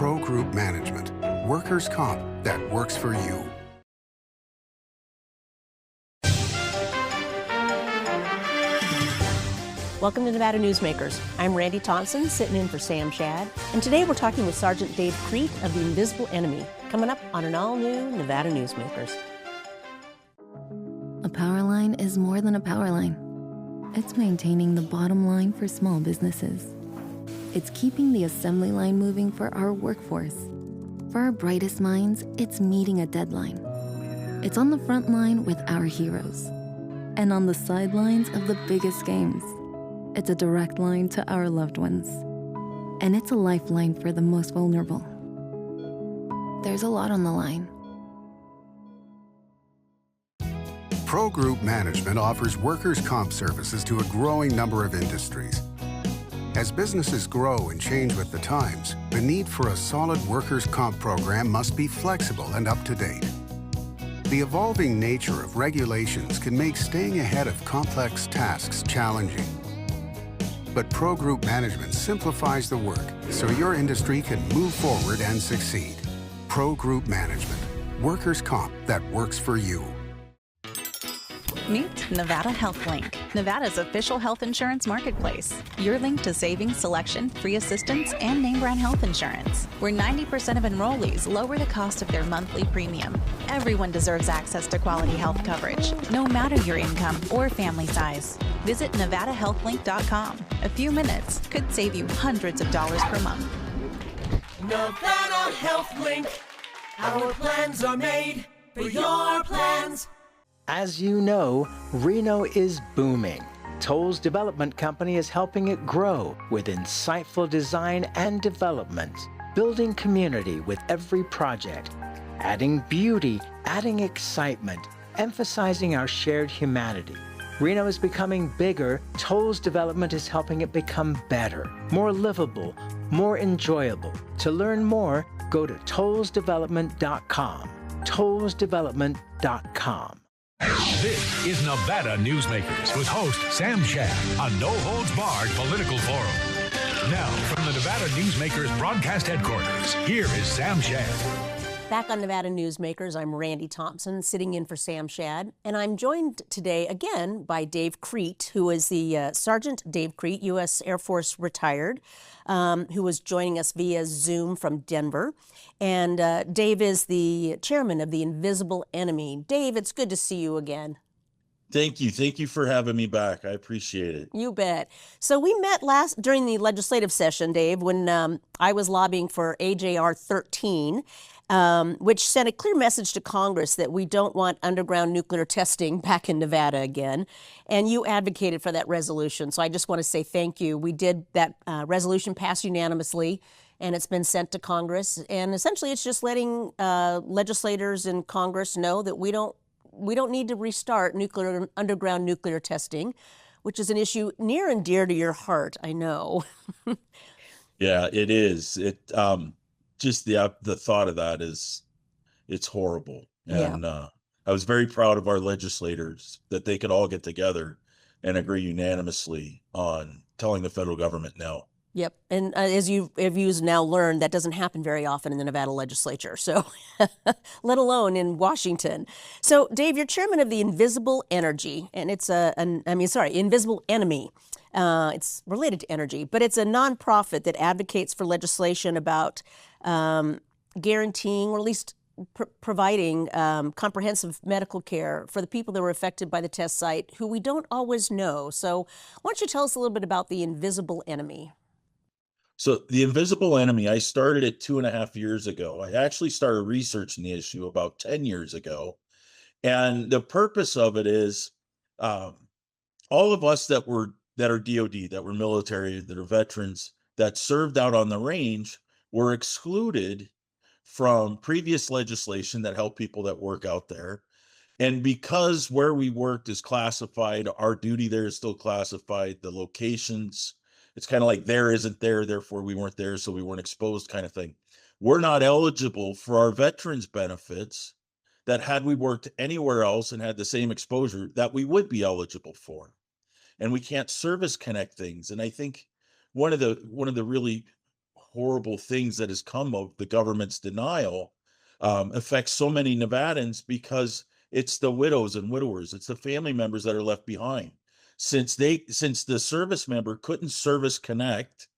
Pro Group Management. Workers' comp that works for you. Welcome to Nevada Newsmakers. I'm Randy Thompson, sitting in for Sam Shad, and today we're talking with Sergeant Dave Crete of the Invisible Enemy, coming up on an all-new Nevada Newsmakers. A power line is more than a power line. It's maintaining the bottom line for small businesses. It's keeping the assembly line moving for our workforce. For our brightest minds, it's meeting a deadline. It's on the front line with our heroes, and on the sidelines of the biggest games. It's a direct line to our loved ones. And it's a lifeline for the most vulnerable. There's a lot on the line. Pro Group Management offers workers' comp services to a growing number of industries. As businesses grow and change with the times, the need for a solid workers' comp program must be flexible and up to date. The evolving nature of regulations can make staying ahead of complex tasks challenging. But Pro Group Management simplifies the work so your industry can move forward and succeed. Pro Group Management. Workers' comp that works for you. Meet Nevada Health Link, Nevada's official health insurance marketplace. Your link to savings, selection, free assistance, and name brand health insurance, where 90% of enrollees lower the cost of their monthly premium. Everyone deserves access to quality health coverage, no matter your income or family size. Visit NevadaHealthLink.com. A few minutes could save you hundreds of dollars per month. Nevada Health Link. Our plans are made for your plans. As you know, Reno is booming. Toll's development company is helping it grow with insightful design and development, building community with every project, adding beauty, adding excitement, emphasizing our shared humanity. Reno is becoming bigger. Toll's development is helping it become better, more livable, more enjoyable. To learn more, go to tollsdevelopment.com. tollsdevelopment.com. This is Nevada Newsmakers with host Sam Shad, a no-holds-barred political forum. Now, from the Nevada Newsmakers broadcast headquarters, here is Sam Shad. Back on Nevada Newsmakers, I'm Randy Thompson, sitting in for Sam Shad, and I'm joined today again by Dave Crete, who is the Sergeant Dave Crete, U.S. Air Force retired, who was joining us via Zoom from Denver. And Dave is the chairman of the Invisible Enemy. Dave, it's good to see you again. Thank you. Thank you for having me back. I appreciate it. You bet. So we met during the legislative session, Dave, when I was lobbying for AJR 13, which sent a clear message to Congress that we don't want underground nuclear testing back in Nevada again. And you advocated for that resolution. So I just want to say thank you. We did that resolution pass unanimously, and it's been sent to Congress. And essentially it's just letting legislators in Congress know that we don't need to restart underground nuclear testing, which is an issue near and dear to your heart, I know. Yeah, it is. Just the thought of that it's horrible. And I was very proud of our legislators that they could all get together and agree unanimously on telling the federal government no. Yep. And as you've now learned, that doesn't happen very often in the Nevada legislature, so let alone in Washington. So, Dave, you're chairman of the Invisible Energy, and it's Invisible Enemy. It's related to energy, but it's a nonprofit that advocates for legislation about guaranteeing, or at least providing comprehensive medical care for the people that were affected by the test site who we don't always know. So why don't you tell us a little bit about the Invisible Enemy? So the Invisible Enemy, I started it 2.5 years ago. I actually started researching the issue about 10 years ago. And the purpose of it is all of us that are DOD, that were military, that are veterans, that served out on the range were excluded from previous legislation that helped people that work out there. And because where we worked is classified, our duty there is still classified, the locations, it's kind of like there isn't there, therefore we weren't there, so we weren't exposed kind of thing. We're not eligible for our veterans benefits that had we worked anywhere else and had the same exposure that we would be eligible for. And we can't service connect things. And I think one of the really horrible things that has come of the government's denial affects so many Nevadans, because it's the widows and widowers, it's the family members that are left behind. Since the service member couldn't service connect,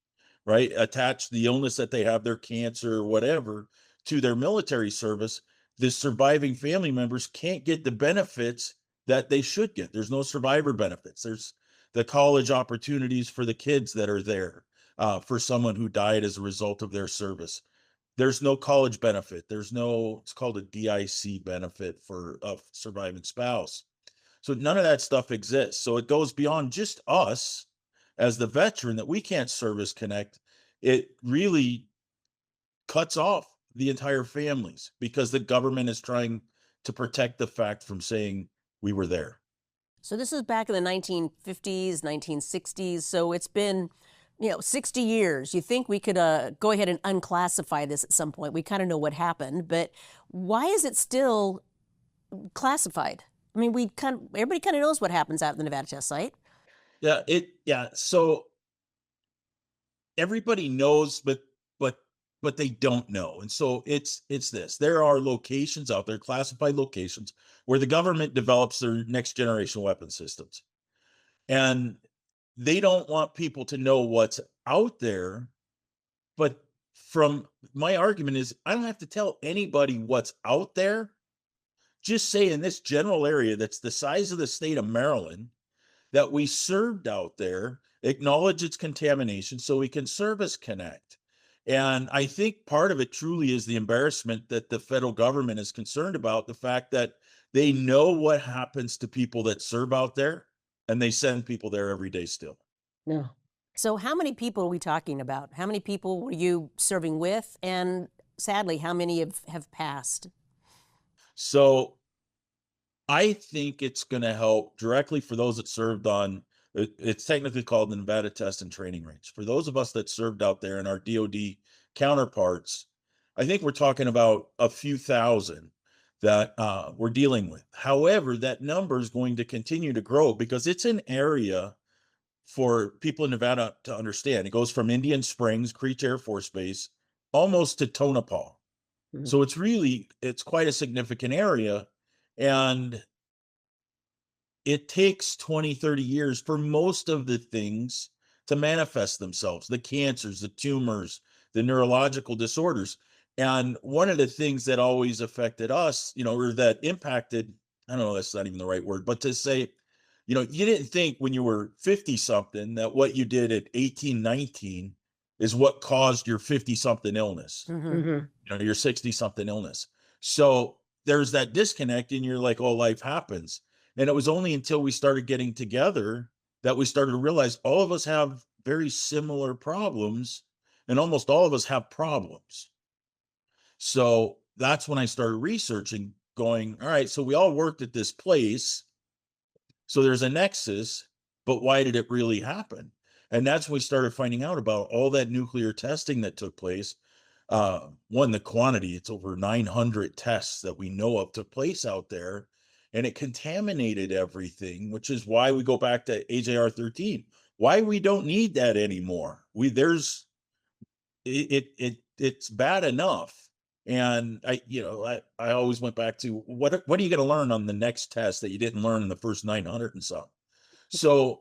right, attach the illness that they have, their cancer or whatever, to their military service, the surviving family members can't get the benefits that they should get. There's no survivor benefits. There's the college opportunities for the kids that are there for someone who died as a result of their service. There's no college benefit. There's no, it's called a DIC benefit for a surviving spouse. So none of that stuff exists. So it goes beyond just us as the veteran that we can't service connect. It really cuts off the entire families because the government is trying to protect the fact from saying we were there. So this is back in the 1950s, 1960s. So it's been, 60 years. You think we could go ahead and unclassify this at some point. We kind of know what happened, but why is it still classified? I mean, everybody kind of knows what happens out at the Nevada test site. So everybody knows, but they don't know. And so it's this. There are locations out there, classified locations, where the government develops their next generation weapon systems. And they don't want people to know what's out there. But from my argument is, I don't have to tell anybody what's out there. Just say in this general area that's the size of the state of Maryland that we served out there, acknowledge its contamination so we can service connect. And I think part of it truly is the embarrassment that the federal government is concerned about, the fact that they know what happens to people that serve out there, and they send people there every day still. No. So how many people are we talking about? How many people were you serving with? And sadly, how many have passed? So I think it's going to help directly for those that served on, it's technically called the Nevada Test and Training Range. For those of us that served out there and our DOD counterparts, I think we're talking about a few thousand that we're dealing with. However, that number is going to continue to grow because it's an area for people in Nevada to understand. It goes from Indian Springs, Creech Air Force Base, almost to Tonopah. Mm-hmm. So it's quite a significant area. And it takes 20, 30 years for most of the things to manifest themselves, the cancers, the tumors, the neurological disorders. And one of the things that always affected us, or that impacted, I don't know, that's not even the right word, but to say, you didn't think when you were 50 something that what you did at 18, 19 is what caused your 50 something illness, your 60 something illness. So there's that disconnect and you're like, oh, life happens. And it was only until we started getting together that we started to realize all of us have very similar problems and almost all of us have problems. So that's when I started researching, going, all right, so we all worked at this place. So there's a nexus, but why did it really happen? And that's when we started finding out about all that nuclear testing that took place. The quantity, it's over 900 tests that we know of took place out there, and it contaminated everything, which is why we go back to AJR 13. Why we don't need that anymore. It's bad enough. And I always went back to what are you going to learn on the next test that you didn't learn in the first 900 and so. So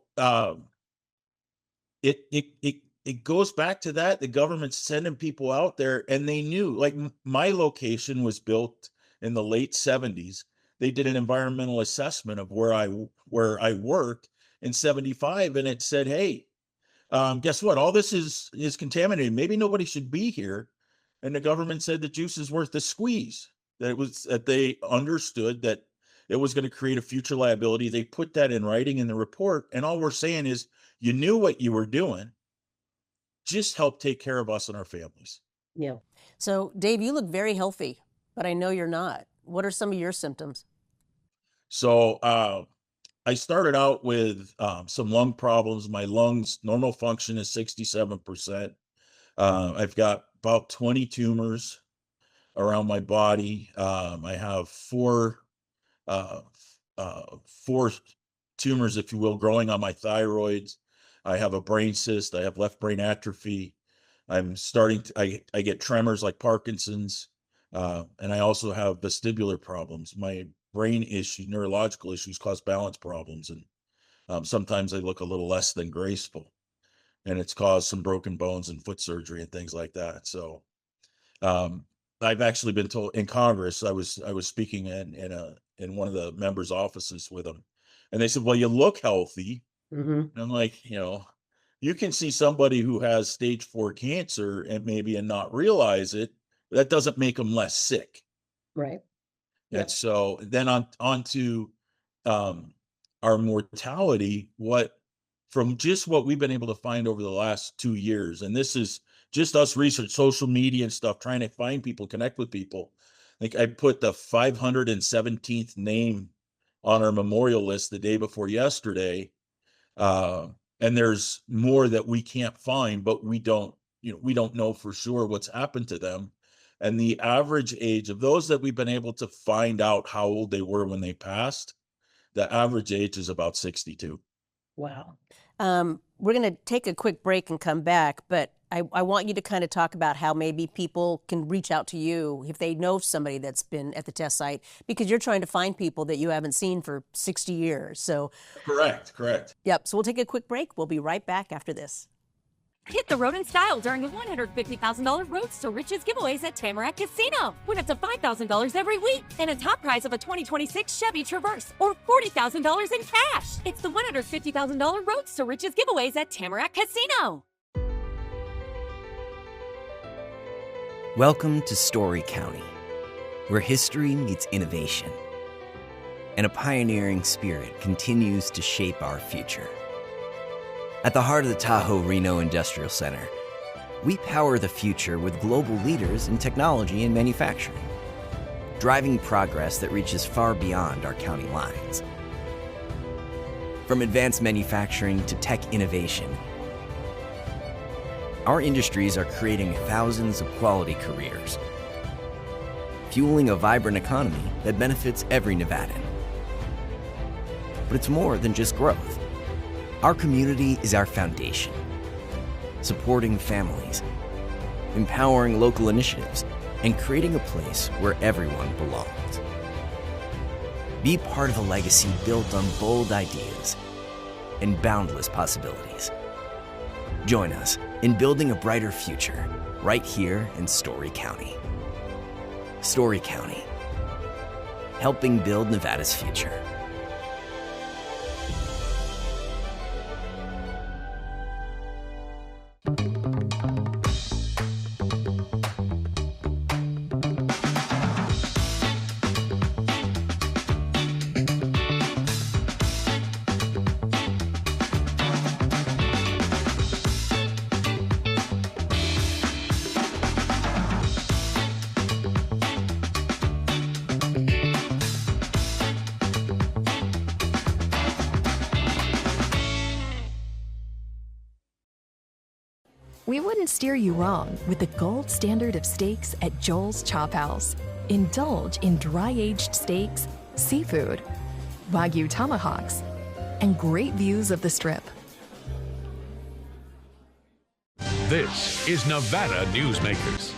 it goes back to that. The government's sending people out there, and they knew, like, my location was built in the late 70s. They did an environmental assessment of where I worked in 75, and it said, hey, guess what? All this is contaminated. Maybe nobody should be here. And the government said the juice is worth the squeeze. That they understood that it was going to create a future liability. They put that in writing in the report. And all we're saying is, you knew what you were doing. Just help take care of us and our families. Yeah. So, Dave, you look very healthy, but I know you're not. What are some of your symptoms? So I started out with some lung problems. My lungs, normal function is 67%. I've got about 20 tumors around my body. I have four tumors, if you will, growing on my thyroids. I have a brain cyst. I have left brain atrophy. I'm starting to, I get tremors like Parkinson's, and I also have vestibular problems. My brain issue, neurological issues cause balance problems, and sometimes they look a little less than graceful, and it's caused some broken bones and foot surgery and things like that. So um, I've actually been told in Congress, I was speaking in one of the members' offices with them, and they said, "Well, you look healthy." Mm-hmm. And I'm like, you can see somebody who has stage 4 cancer and not realize it. That doesn't make them less sick. Right. And so then on to um, our mortality, from just what we've been able to find over the last 2 years, and this is just us research, social media and stuff, trying to find people, connect with people. Like I put the 517th name on our memorial list the day before yesterday. And there's more that we can't find, but we don't know for sure what's happened to them. And the average age of those that we've been able to find out how old they were when they passed, the average age is about 62. Wow. We're going to take a quick break and come back, but I want you to kind of talk about how maybe people can reach out to you if they know somebody that's been at the test site, because you're trying to find people that you haven't seen for 60 years. So, Correct. yep. So we'll take a quick break. We'll be right back after this. Hit the road in style during the $150,000 Roads to Riches giveaways at Tamarack Casino. Win up to $5,000 every week and a top prize of a 2026 Chevy Traverse or $40,000 in cash. It's the $150,000 Roads to Riches giveaways at Tamarack Casino. Welcome to Story County, where history meets innovation, and a pioneering spirit continues to shape our future. At the heart of the Tahoe Reno Industrial Center, we power the future with global leaders in technology and manufacturing, driving progress that reaches far beyond our county lines. From advanced manufacturing to tech innovation, our industries are creating thousands of quality careers, fueling a vibrant economy that benefits every Nevadan. But it's more than just growth. Our community is our foundation, supporting families, empowering local initiatives, and creating a place where everyone belongs. Be part of a legacy built on bold ideas and boundless possibilities. Join us in building a brighter future right here in Story County. Story County, helping build Nevada's future. We wouldn't steer you wrong with the gold standard of steaks at Joel's Chop House. Indulge in dry-aged steaks, seafood, Wagyu tomahawks, and great views of the Strip. This is Nevada Newsmakers.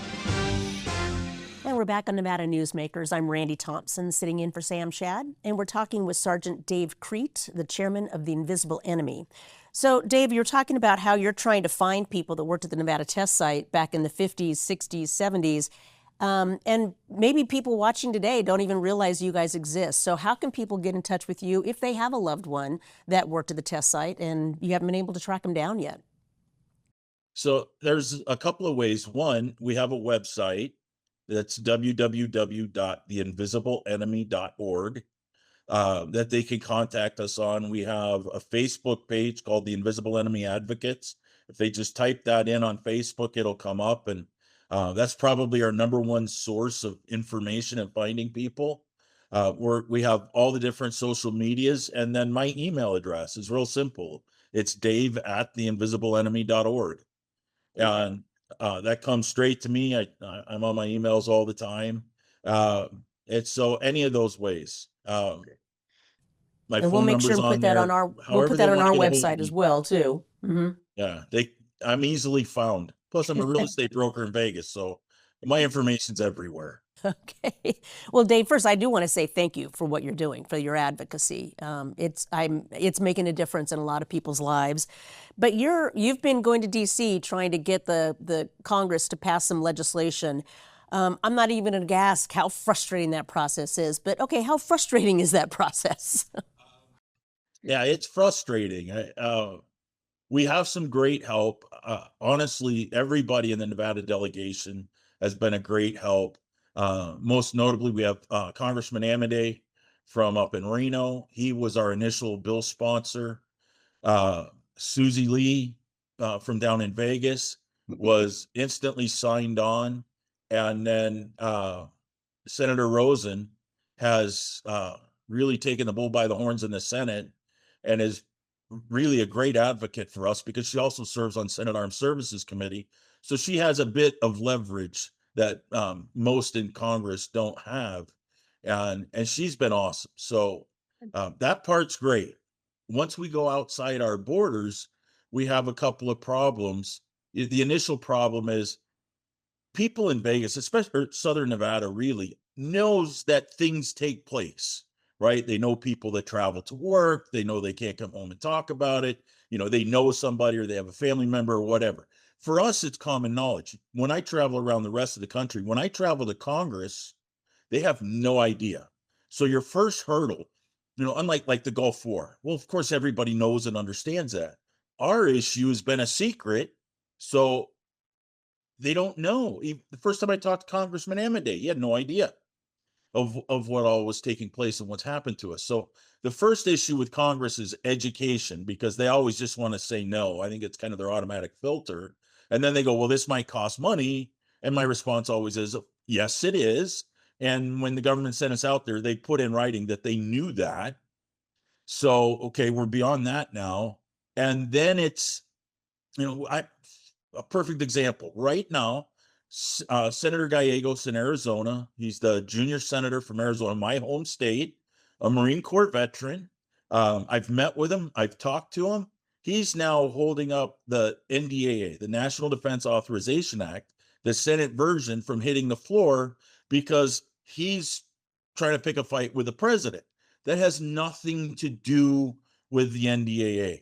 And we're back on Nevada Newsmakers. I'm Randy Thompson, sitting in for Sam Shad, and we're talking with Sergeant Dave Crete, the chairman of the Invisible Enemy. So, Dave, you're talking about how you're trying to find people that worked at the Nevada test site back in the 50s, 60s, 70s, and maybe people watching today don't even realize you guys exist. So how can people get in touch with you if they have a loved one that worked at the test site and you haven't been able to track them down yet? So there's a couple of ways. One, we have a website that's www.theinvisiblenemy.org. That they can contact us on. We have a Facebook page called the Invisible Enemy Advocates. If they just type that in on Facebook, it'll come up, and that's probably our number one source of information and finding people. We have all the different social medias, and then my email address is real simple. It's dave@theinvisiblenemy.org, and that comes straight to me. I'm on my emails all the time. It's so any of those ways. My And phone we'll make number's sure and on put that there. we'll However put they that on want our to get a hold website of as me. well, too. Mm-hmm. Yeah, I'm easily found. Plus, I'm a real estate broker in Vegas, so my information's everywhere. Okay. Well, Dave, first, I do want to say thank you for what you're doing, for your advocacy. It's making a difference in a lot of people's lives. But you've been going to D.C. trying to get the Congress to pass some legislation. I'm not even going to ask how frustrating that process is, but okay, how frustrating is that process? Yeah, it's frustrating. We have some great help. Honestly, everybody in the Nevada delegation has been a great help. Most notably, we have Congressman Amade from up in Reno. He was our initial bill sponsor. Susie Lee from down in Vegas was instantly signed on. And then Senator Rosen has really taken the bull by the horns in the Senate and is really a great advocate for us because she also serves on Senate Armed Services Committee. So she has a bit of leverage that most in Congress don't have. And she's been awesome. So that part's great. Once we go outside our borders, we have a couple of problems. The initial problem is people in Vegas, especially Southern Nevada, really knows that things take place, right? They know people that travel to work. They know they can't come home and talk about it. You know, they know somebody or they have a family member or whatever. For us, it's common knowledge. When I travel around the rest of the country, when I travel to Congress, they have no idea. So your first hurdle, you know, unlike like the Gulf War, well, of course, everybody knows and understands that. Our issue has been a secret. So they don't know. The first time I talked to Congressman Amade, he had no idea of what all was taking place and what's happened to us. So the first issue with Congress is education, because they always just want to say no. I think it's kind of their automatic filter. And then they go, well, this might cost money. And my response always is, yes, it is. And when the government sent us out there, they put in writing that they knew that. So, okay, we're beyond that now. And then it's, you know, a perfect example right now, Senator Gallegos in Arizona. He's the junior senator from Arizona, my home state, a Marine Corps veteran. I've met with him. I've talked to him. He's now holding up the NDAA, the National Defense Authorization Act, the Senate version, from hitting the floor because he's trying to pick a fight with the president. That has nothing to do with the NDAA.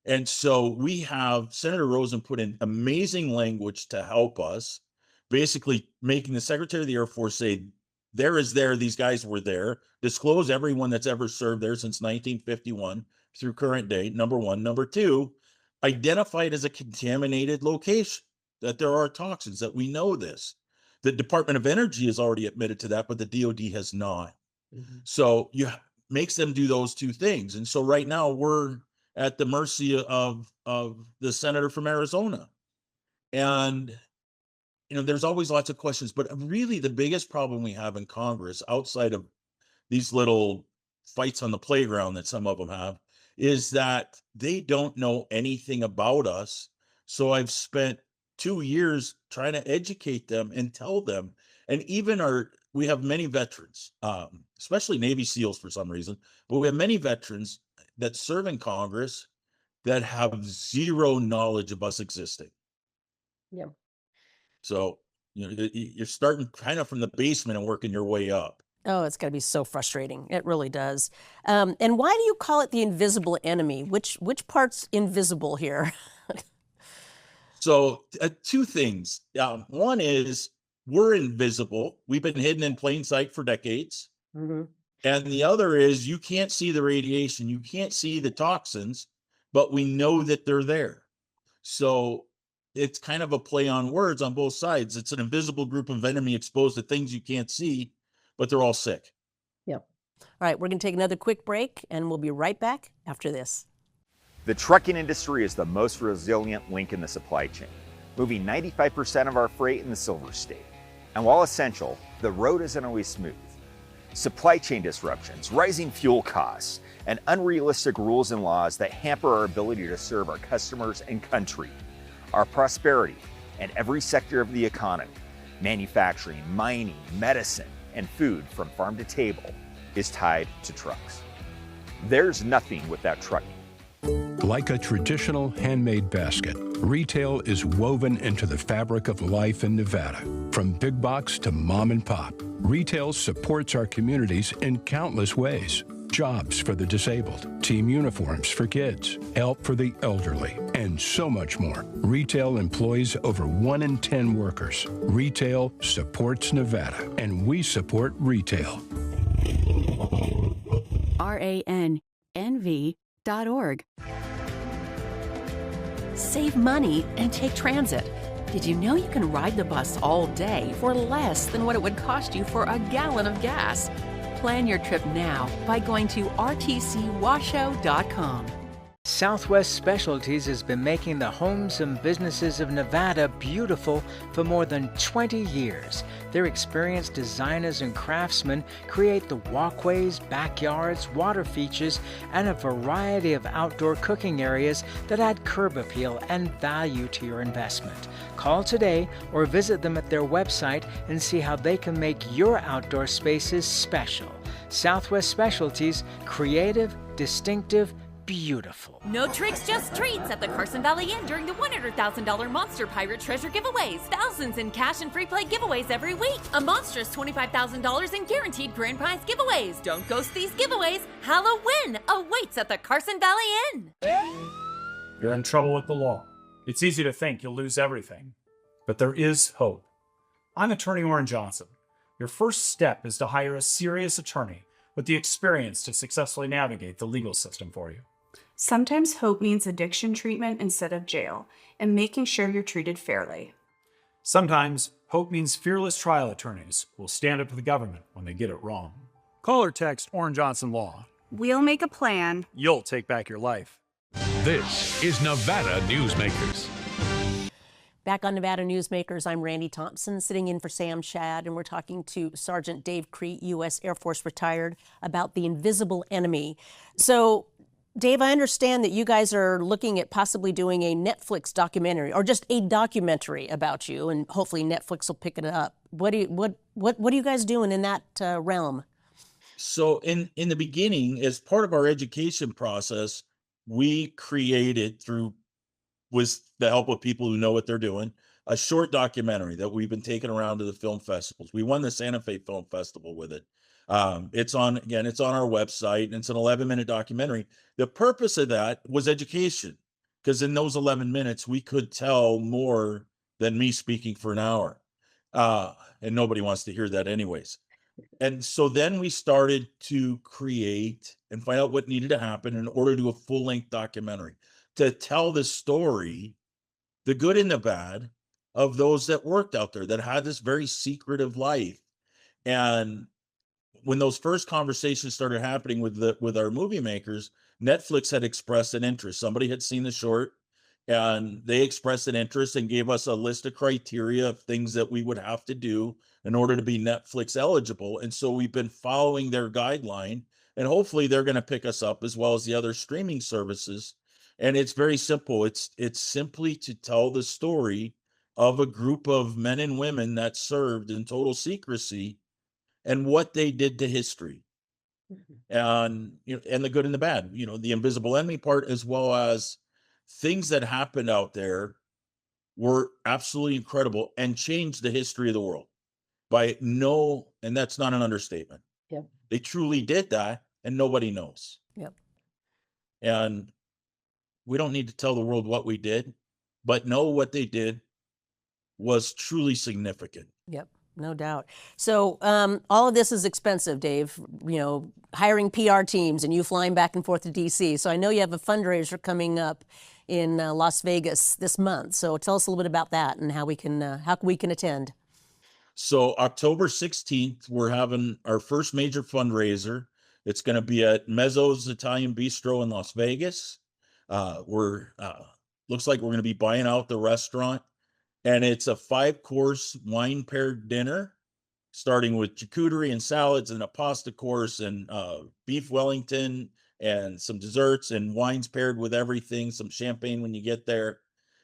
And so we have Senator Rosen put in amazing language to help us, basically making the Secretary of the Air Force say, there is there, these guys were there, disclose everyone that's ever served there since 1951 through current day, number one. Number two, identify it as a contaminated location, that there are toxins, that we know this. The Department of Energy has already admitted to that, but the DOD has not. Mm-hmm. So you makes them do those two things. And so right now we're at the mercy of the senator from Arizona. And, you know, there's always lots of questions, but really the biggest problem we have in Congress, outside of these little fights on the playground that some of them have, is that they don't know anything about us. So I've spent 2 years trying to educate them and tell them. And even we have many veterans, especially Navy SEALs for some reason, but we have many veterans that serve in Congress that have zero knowledge of us existing. Yeah. So, you know, you're starting kind of from the basement and working your way up. Oh, it's got to be so frustrating. It really does. And why do you call it the invisible enemy? Which part's invisible here? So two things. One is we're invisible. We've been hidden in plain sight for decades. Mm-hmm. And the other is you can't see the radiation. You can't see the toxins, but we know that they're there. So it's kind of a play on words on both sides. It's an invisible group of enemy exposed to things you can't see, but they're all sick. Yep. All right, we're going to take another quick break, and we'll be right back after this. The trucking industry is the most resilient link in the supply chain, moving 95% of our freight in the Silver State. And while essential, the road isn't always smooth. Supply chain disruptions, rising fuel costs, and unrealistic rules and laws that hamper our ability to serve our customers and country. Our prosperity and every sector of the economy, manufacturing, mining, medicine, and food from farm to table, is tied to trucks. There's nothing without trucking. Like a traditional handmade basket, Retail is woven into the fabric of life in Nevada. From big box to mom and pop, retail supports our communities in countless ways. Jobs for the disabled, team uniforms for kids, help for the elderly, and so much more. Retail employs over 1 in 10 workers. Retail supports Nevada, and we support retail. RANNV.org. Save money and take transit. Did you know you can ride the bus all day for less than what it would cost you for a gallon of gas? Plan your trip now by going to rtcwashoe.com. Southwest Specialties has been making the homes and businesses of Nevada beautiful for more than 20 years. Their experienced designers and craftsmen create the walkways, backyards, water features, and a variety of outdoor cooking areas that add curb appeal and value to your investment. Call today or visit them at their website and see how they can make your outdoor spaces special. Southwest Specialties, creative, distinctive, beautiful. No tricks, just treats at the Carson Valley Inn during the $100,000 Monster Pirate Treasure giveaways. Thousands in cash and free play giveaways every week. A monstrous $25,000 in guaranteed grand prize giveaways. Don't ghost these giveaways. Halloween awaits at the Carson Valley Inn. You're in trouble with the law. It's easy to think you'll lose everything, but there is hope. I'm attorney Orrin Johnson. Your first step is to hire a serious attorney with the experience to successfully navigate the legal system for you. Sometimes hope means addiction treatment instead of jail, and making sure you're treated fairly. Sometimes hope means fearless trial attorneys will stand up to the government when they get it wrong. Call or text Orrin Johnson Law. We'll make a plan. You'll take back your life. This is Nevada Newsmakers. Back on Nevada Newsmakers, I'm Randy Thompson, sitting in for Sam Shad, and we're talking to Sergeant Dave Crete, U.S. Air Force retired, about the invisible enemy. So, Dave, I understand that you guys are looking at possibly doing a Netflix documentary, or just a documentary about you, and hopefully Netflix will pick it up. What are you guys doing in that realm? So, in the beginning, as part of our education process, we created with the help of people who know what they're doing, a short documentary that we've been taking around to the film festivals. We won the Santa Fe Film Festival with it. It's on our website, and it's an 11-minute documentary. The purpose of that was education, because in those 11 minutes, we could tell more than me speaking for an hour. And nobody wants to hear that anyways. And so then we started to create and find out what needed to happen in order to do a full-length documentary to tell the story, the good and the bad, of those that worked out there that had this very secretive life. And when those first conversations started happening with our movie makers, Netflix had expressed an interest. Somebody had seen the short, and they expressed an interest and gave us a list of criteria of things that we would have to do in order to be Netflix eligible. And so we've been following their guideline, and hopefully they're going to pick us up, as well as the other streaming services. And it's very simple. It's simply to tell the story of a group of men and women that served in total secrecy and what they did to history. And the good and the bad, the invisible enemy part, as well as things that happened out there were absolutely incredible and changed the history of the world and that's not an understatement. Yep. They truly did that, and nobody knows. Yep. And we don't need to tell the world what we did, but know what they did was truly significant. Yep, no doubt. So all of this is expensive, Dave, hiring PR teams and you flying back and forth to D.C. So I know you have a fundraiser coming up in Las Vegas this month. So tell us a little bit about that and how we can attend. So October 16th, we're having our first major fundraiser. It's going to be at Mezzo's Italian Bistro in Las Vegas. Looks like we're going to be buying out the restaurant, and it's a 5-course wine paired dinner, starting with charcuterie and salads and a pasta course and beef Wellington and some desserts and wines paired with everything, some champagne when you get there.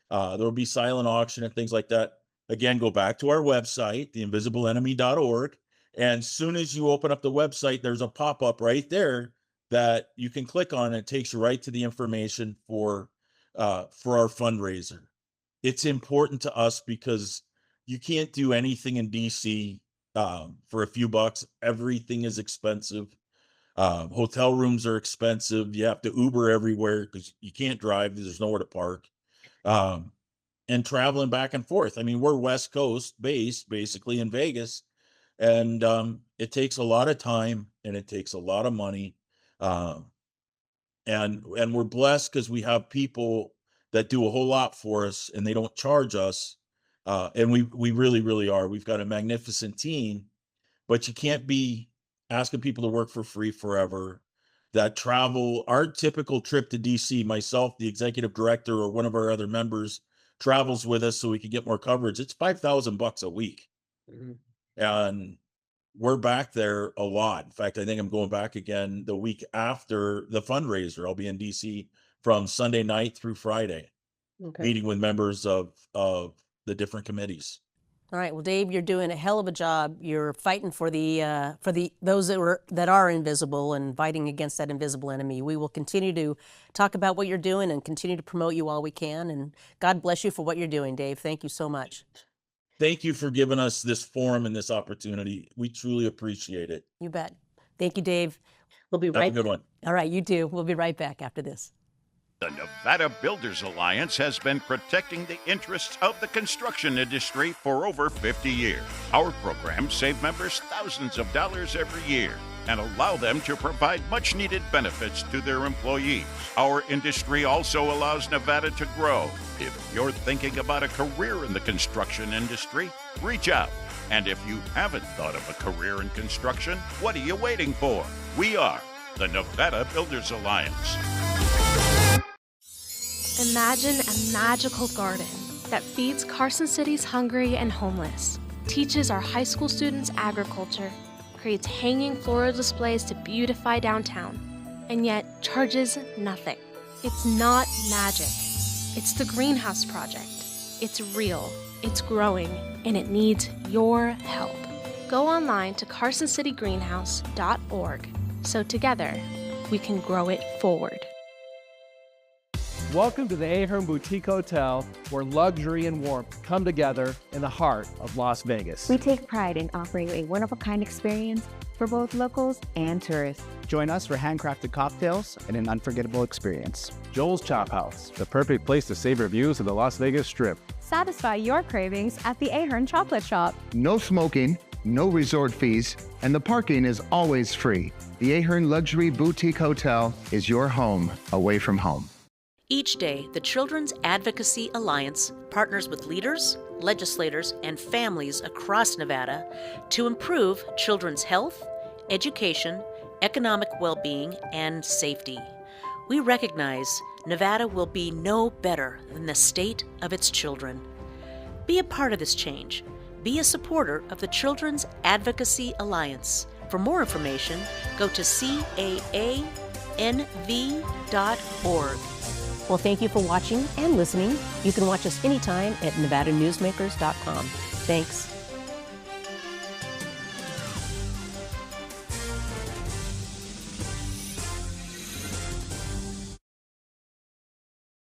There'll be silent auction and things like that. Again, go back to our website, theinvisiblenemy.org. And as soon as you open up the website, there's a pop-up right there that you can click on, and it takes you right to the information for our fundraiser. it's important to us because you can't do anything in DC for a few bucks. Everything is expensive. Hotel rooms are expensive. You have to Uber everywhere because you can't drive. There's nowhere to park. And traveling back and forth. I mean, we're West Coast based, basically in Vegas, and it takes a lot of time and it takes a lot of money. And we're blessed because we have people that do a whole lot for us and they don't charge us. And we really, really are. We've got a magnificent team, but you can't be asking people to work for free forever. That travel, our typical trip to DC, myself, the executive director, or one of our other members travels with us so we can get more coverage. It's $5,000 a week. And we're back there a lot. In fact, I think I'm going back again the week after the fundraiser. I'll be in DC from Sunday night through Friday, meeting with members of the different committees. All right. Well, Dave, you're doing a hell of a job. You're fighting for those that are invisible and fighting against that invisible enemy. We will continue to talk about what you're doing and continue to promote you all we can. And God bless you for what you're doing, Dave. Thank you so much. Thank you for giving us this forum and this opportunity. We truly appreciate it. You bet. Thank you, Dave. We'll be right. Have a good one. All right, you too. We'll be right back after this. The Nevada Builders Alliance has been protecting the interests of the construction industry for over 50 years. Our programs save members thousands of dollars every year and allow them to provide much-needed benefits to their employees. Our industry also allows Nevada to grow. If you're thinking about a career in the construction industry, reach out. And if you haven't thought of a career in construction, what are you waiting for? We are the Nevada Builders Alliance. Imagine a magical garden that feeds Carson City's hungry and homeless, teaches our high school students agriculture, creates hanging floral displays to beautify downtown, and yet charges nothing. It's not magic. It's the Greenhouse Project. It's real, it's growing, and it needs your help. Go online to carsоncitygreenhouse.org so together we can grow it forward. Welcome to the Ahern Boutique Hotel, where luxury and warmth come together in the heart of Las Vegas. We take pride in offering a one-of-a-kind experience for both locals and tourists. Join us for handcrafted cocktails and an unforgettable experience. Joel's Chop House, the perfect place to savor views of the Las Vegas Strip. Satisfy your cravings at the Ahern Chocolate Shop. No smoking, no resort fees, and the parking is always free. The Ahern Luxury Boutique Hotel is your home away from home. Each day, the Children's Advocacy Alliance partners with leaders, legislators, and families across Nevada to improve children's health, education, economic well-being, and safety. We recognize Nevada will be no better than the state of its children. Be a part of this change. Be a supporter of the Children's Advocacy Alliance. For more information, go to caanv.org. Well, thank you for watching and listening. You can watch us anytime at NevadaNewsmakers.com. Thanks.